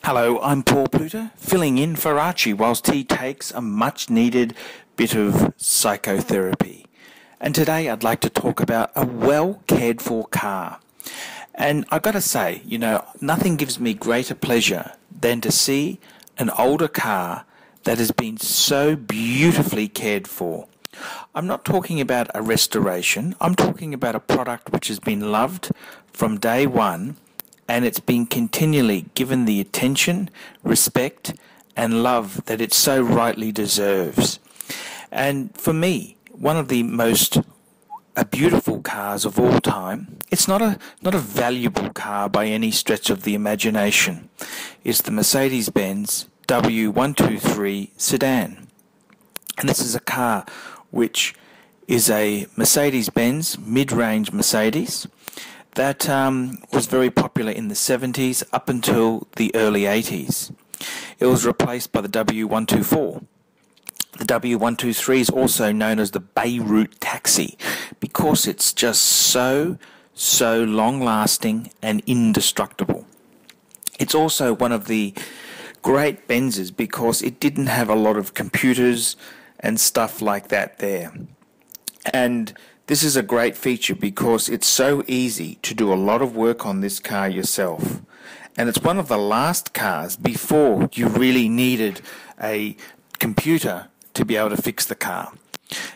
Hello, I'm Paul Pluter, filling in for Archie whilst he takes a much-needed bit of psychotherapy. And today I'd like to talk about a well-cared-for car. And I've got to say, nothing gives me greater pleasure than to see an older car that has been so beautifully cared for. I'm not talking about a restoration, I'm talking about a product which has been loved from day one, and it's been continually given the attention, respect, and love that it so rightly deserves. And for me, one of the most beautiful cars of all time, it's not a valuable car by any stretch of the imagination, is the Mercedes-Benz W123 sedan. And this is a car which is a Mercedes-Benz mid-range Mercedes that was very popular in the 70s up until the early 80s. It was replaced by the W124. The W123 is also known as the Beirut taxi because it's just so long-lasting and indestructible. It's also one of the great Benzes because it didn't have a lot of computers and stuff like that there. And this is a great feature because it's so easy to do a lot of work on this car yourself. And it's one of the last cars before you really needed a computer to be able to fix the car.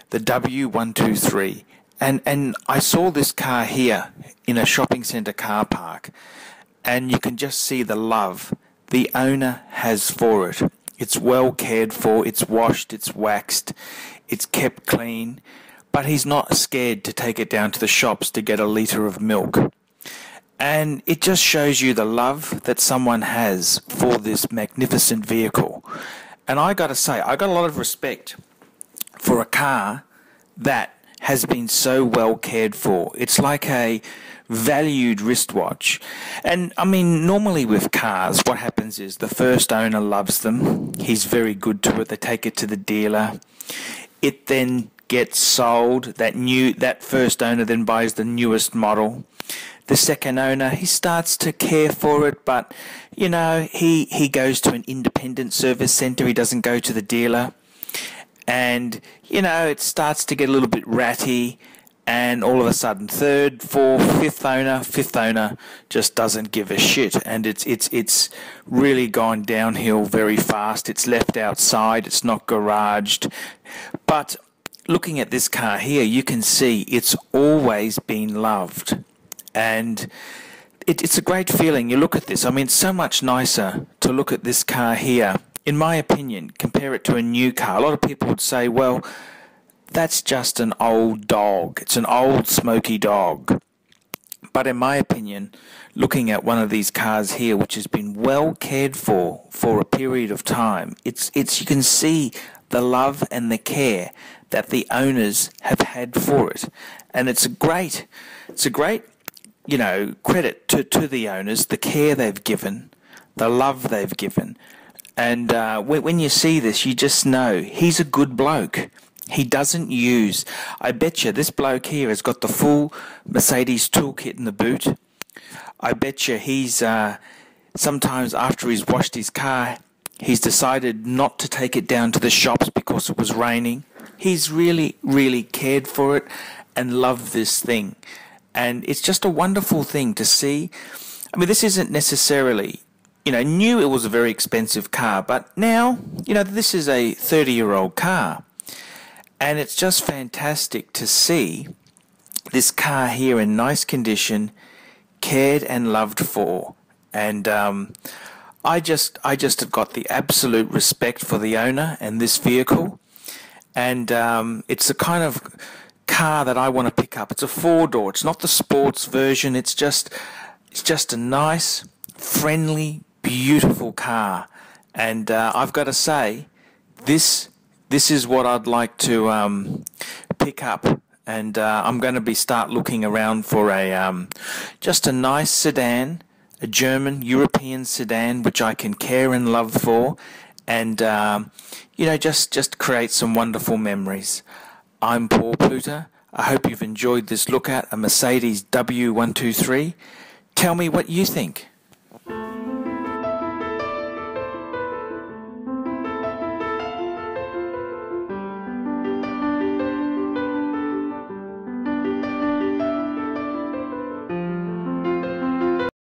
The W123. And I saw this car here in a shopping centre car park, and you can just see the love the owner has for it. It's well cared for, it's washed, it's waxed, it's kept clean, but he's not scared to take it down to the shops to get a litre of milk. And it just shows you the love that someone has for this magnificent vehicle. And I got to say, I got a lot of respect for a car that has been so well cared for. It's like a valued wristwatch. And I mean, normally with cars, what happens is the first owner loves them. He's very good to it. They take it to the dealer. It then gets sold. That first owner then buys the newest model. The second owner, he starts to care for it, but he goes to an independent service centre. He doesn't go to the dealer. And it starts to get a little bit ratty. And all of a sudden, third, fourth, fifth owner just doesn't give a shit, and it's really gone downhill very fast. It's left outside. It's not garaged. But looking at this car here, you can see it's always been loved, and it's a great feeling. You look at this. I mean, it's so much nicer to look at this car here, in my opinion. Compare it to a new car. A lot of people would say, well, that's just an old dog. It's an old smoky dog. But in my opinion, looking at one of these cars here, which has been well cared for a period of time, it's you can see the love and the care that the owners have had for it. And it's a great credit to the owners, the care they've given, the love they've given. And when you see this, you just know he's a good bloke. He doesn't use. I bet you this bloke here has got the full Mercedes toolkit in the boot. I bet you he's sometimes after he's washed his car, he's decided not to take it down to the shops because it was raining. He's really cared for it and loved this thing. And it's just a wonderful thing to see. I mean, this isn't necessarily, new. It was a very expensive car, but now, this is a 30-year-old car. And it's just fantastic to see this car here in nice condition, cared and loved for. And I just have got the absolute respect for the owner and this vehicle. And it's the kind of car that I want to pick up. It's a four-door. It's not the sports version. It's just a nice, friendly, beautiful car. And I've got to say, this is what I'd like to pick up, and I'm going to start looking around for just a nice sedan, a German European sedan which I can care and love for, and just create some wonderful memories. I'm Paul Pluter. I hope you've enjoyed this look at a Mercedes W123. Tell me what you think.